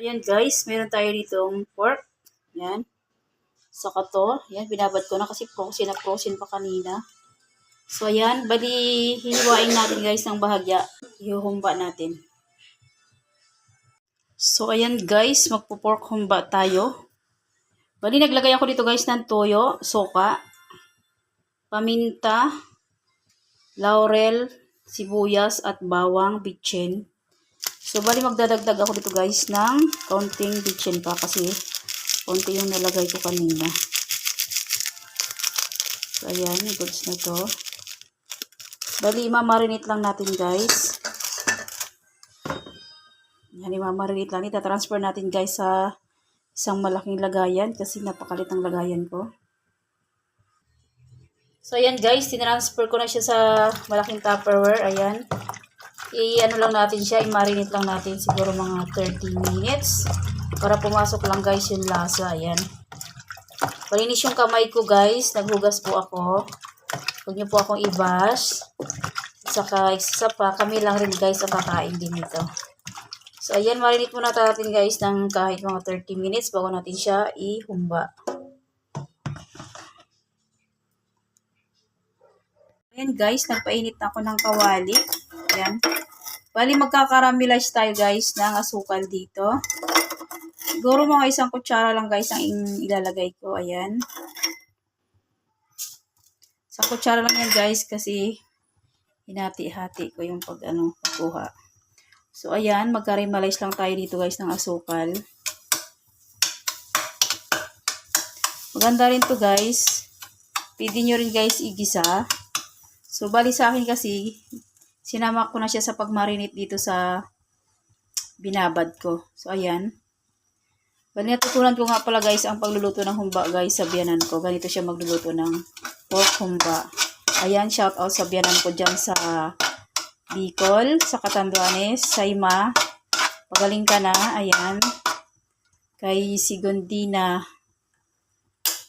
Ayan guys, meron tayo ditong pork. Yan. Saka to. Yan, binabad ko na kasi frozen pa kanina. So ayan, bali hihiwain natin guys ng bahagya. Ihuhumba natin. So ayan guys, magpo-pork humba tayo. Bali naglagay ako dito guys ng toyo, soka, paminta, laurel, sibuyas at bawang, bitchin. So bali magdadagdag ako dito guys ng kaunting bitchin pa kasi konti yung nalagay ko kanina. So ayan, goods na to. Bali imamarinate lang natin guys. Yan, imamarinate lang. Ita-transfer natin guys sa isang malaking lagayan kasi napakalit ang lagayan ko. So ayan guys, tinransfer ko na siya sa malaking Tupperware. Ayan. I-ano lang natin siya, i-marinate lang natin siguro mga 30 minutes para pumasok lang guys yung lasa. Ayan. Malinis yung kamay ko guys, naghugas po ako. Huwag niyo po akong i-bash. Saka isa pa, kami lang rin guys ang kakain din nito. So ayan, marinate muna natin guys ng kahit mga 30 minutes bago natin siya ihumba. Ayan guys, nagpainit na ako ng kawali. Ayan. Bali magkakaramelize tayo guys ng asukal dito. Siguro mga isang kutsara lang guys ang ilalagay ko. Ayan. Isang kutsara lang yan guys kasi hinati-hati ko yung pagkuha. So ayan, magkaramelize lang tayo dito guys ng asukal. Maganda rin to guys. Pwede nyo rin guys igisa. So bali sa akin kasi sinama ko na siya sa pagmarinate dito sa binabad ko. So ayan. Bali natutunan ko nga pala guys ang pagluluto ng humba guys sa biyanan ko. Ganito siya magluluto ng pork humba. Ayan, shout out sa biyanan ko dyan sa Bicol, sa Catanduanes, sa Ima. Pagaling ka na, ayan. Kay Sigundina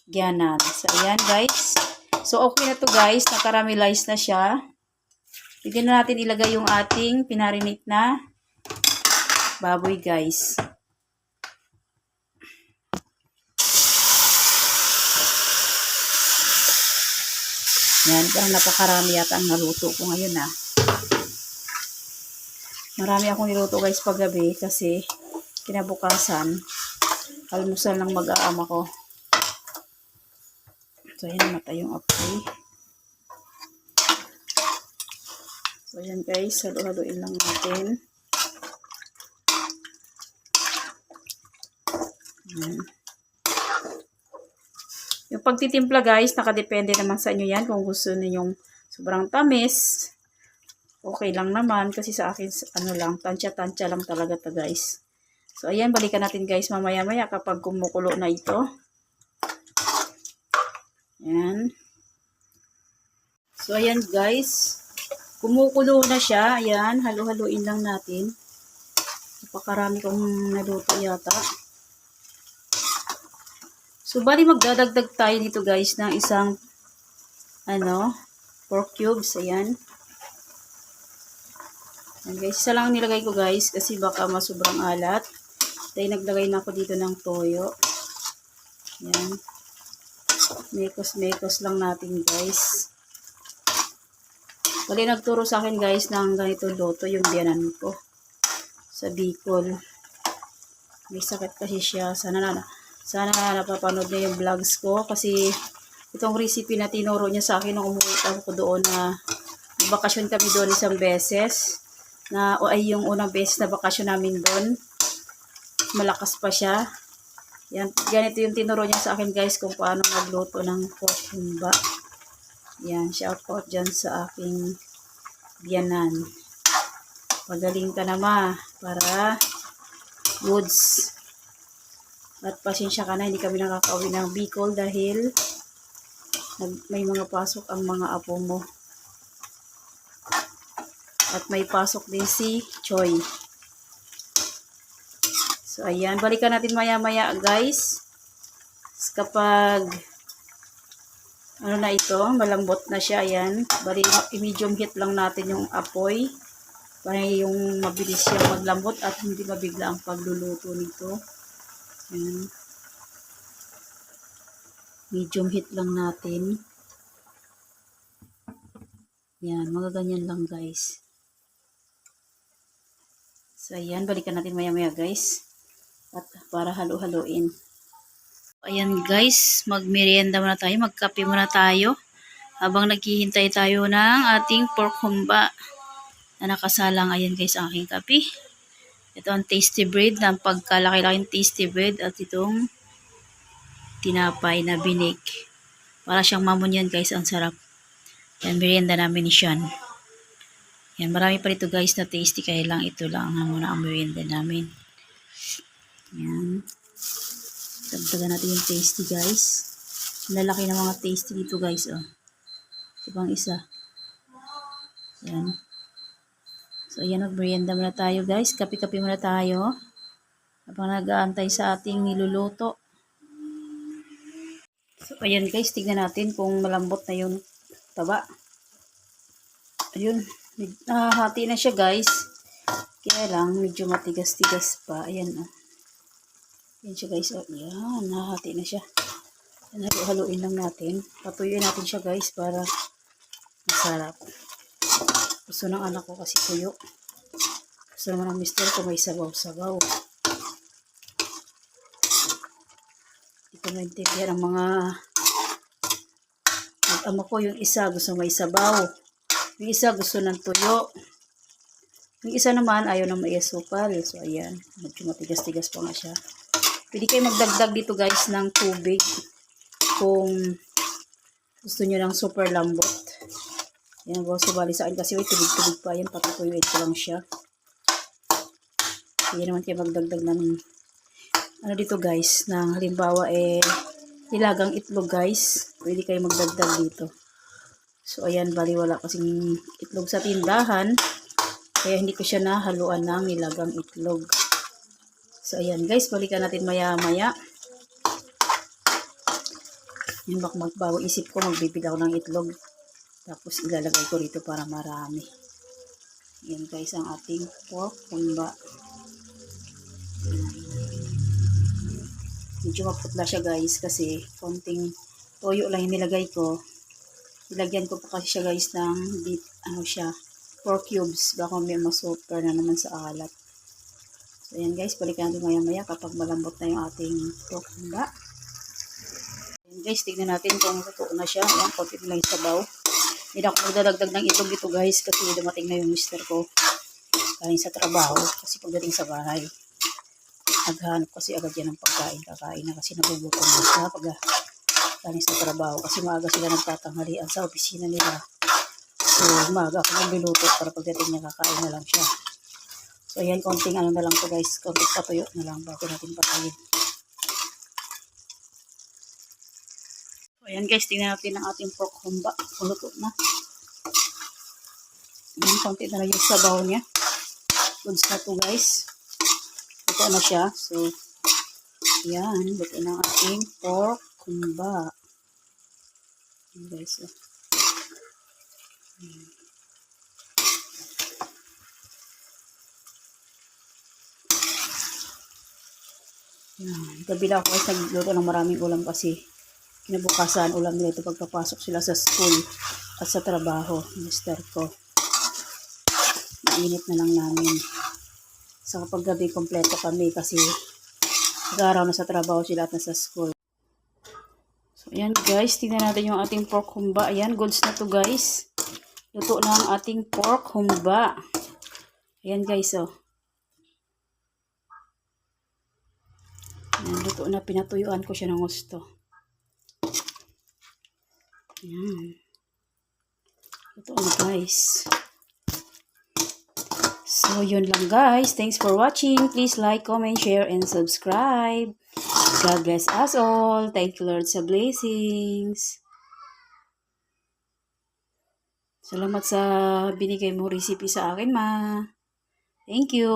Gyanan. So ayan guys. So okay na to guys, nakaramelize na siya. Pwede na natin ilagay yung ating pinarinate na baboy guys. Yan, parang napakarami yata ang naluto ko ngayon ah. Marami akong niluto guys paggabi kasi kinabukasan almusal ng mag-aama ko. So ayan, namatay yung apoy. So ayan guys, halo-haloin lang natin. Ayan. Yung pagtitimpla guys, nakadepende naman sa inyo yan. Kung gusto ninyong sobrang tamis, okay lang naman. Kasi sa akin, ano lang, tansya-tansya lang talaga to guys. So ayan, balikan natin guys mamaya-maya kapag kumukulo na ito. Ayan. So ayan guys, kumukulo na siya. Ayan, halo-haloin lang natin. Napakarami kong naluto yata. So, bali magdadagdag tayo dito guys ng isang pork cubes. Ayan. Ayan guys, isa lang nilagay ko guys kasi baka masobrang alat. Dahil naglagay na ako dito ng toyo. Ayan. Mekos-mekos lang natin guys. Bali nagturo sa akin guys ng ganito luto yung biyanan ko sa Bicol. May sakit kasi siya. Sana napapanood niya yung vlogs ko kasi itong recipe na tinuro niya sa akin nung umuwi ako doon na bakasyon kami doon isang beses ay yung unang beses na bakasyon namin doon. Malakas pa siya. Yan, ganito yung tinuro niya sa akin guys kung paano magluto ng pork humba. Yan, shout out dyan sa aking biyanan. Pagaling ka na ma para goods. At pasensya ka na, hindi kami nakakauwi ng Bicol dahil may mga pasok ang mga apo mo. At may pasok din si Choi. So, ayan. Balikan natin maya-maya, guys. Kapag ano na ito, malambot na siya, ayan. Bali, i-medium heat lang natin yung apoy. para yung mabilis siyang maglambot at hindi mabigla ang pagluluto nito. Yan. Medium heat lang natin. Yan, mga ganyan lang guys. So ayan, balikan natin maya-maya guys. At para halo-haloin. Ayan guys, magmerienda muna tayo, magkape muna tayo. Habang naghihintay tayo ng ating pork humba na nakasalang. Ayan guys, ang aking kape. Ito ang tasty bread, ang pagkalaki-laking tasty bread. At itong tinapay na binig. Para siyang mamon yan guys, ang sarap. Yan, merienda namin ni Sean. Yan, marami pa rito guys na tasty, kaya lang ito lang muna ang merienda namin. Yan. Dagdagan natin yung tasty guys. Lalaki ng mga tasty dito guys, oh. Ito pang isa. Yan. So, ayan, mag-merienda muna tayo guys. Kape-kape muna tayo. Habang nag-aantay sa ating niluluto. So, ayan guys, tignan natin kung malambot na yung taba. Ayun. Hati na siya guys. Kaya lang, medyo matigas-tigas pa. Ayan, oh. Ayan siya guys, oh. Ayan, nahati na siya. Ayan, halo-haluin lang natin. Patuyuin natin siya guys para masarap. Gusto ng anak ko kasi tuyo. Gusto naman ng mister ko may sabaw-sabaw. Hindi ko naintindihan ang mga ama ko. Yung isa gusto may sabaw. Yung isa gusto ng tuyo. Yung isa naman ayaw na may asukal. So ayan, medyo matigas-tigas pa nga siya. Pwede kayo magdagdag dito guys ng tubig kung gusto nyo ng super lambot. Yan, boss, bali sa akin kasi tubig-tubig pa yan, patutuyuin ko lang siya. Hindi naman kayo magdagdag ng ano dito guys, ng halimbawa nilagang itlog guys. Pwede kayo magdagdag dito. So ayan, bali wala kasing itlog sa tindahan, kaya hindi ko siya nahaluan ng nilagang itlog. So ayan guys, balikan natin maya-maya. Yung magbago isip ko, magbibili ako ng itlog. Tapos ilalagay ko rito para marami. Yan guys, ang ating pork humba. Medyo maputla siya guys kasi konting toyo lang yung nilagay ko. Ilagyan ko pa kasi siya guys ng pork cubes. Baka may masuper na naman sa alat. So yan guys, balikan natin maya-maya kapag malambot na yung ating pork humba. Yan guys, tignan natin kung totoo na siya. Ayan, konti lang yung sabaw. Hindi ako magdadagdag ng itlog dito guys kasi dumating na yung mister ko galing sa trabaho. Kasi pagdating sa bahay, naghanap kasi agad yan ng pagkain. Kakain na kasi nagugutom na siya pag galing sa trabaho. Kasi maaga sila nagtatanghalian sa opisina nila. So maaga ako nagluluto para pagdating niya kakain na lang siya. So ayan, konting ano na lang to guys. Konting patuyo na lang bago natin patayin. Ayan guys, tingnan natin ang ating pork humba. Luto na. Ayan, konti na lang yung sabaw niya. Goods na to guys. Luto na siya. So, ayan, luto na ang ating pork humba. Ayan guys. Ayan, gabi lang ako guys nagluto ng maraming ulam kasi kinabukasan ulam nila ito pagpapasok sila sa school at sa trabaho, mister ko. Mainit na lang namin. Sa kapag gabi, kompleto kami kasi nag-araw na sa trabaho sila at nasa school. So, ayan guys, tingnan natin yung ating pork humba. Ayan, goods na to guys. Luto na ang ating pork humba. Ayan guys, oh. Ayan, luto na, pinatuyuan ko siya ng gusto. Ayan. Ito na guys. So yun lang guys. Thanks for watching. Please like, comment, share, and subscribe. God bless us all. Thank you Lord sa blessings. Salamat sa binigay mo recipe sa akin ma. Thank you.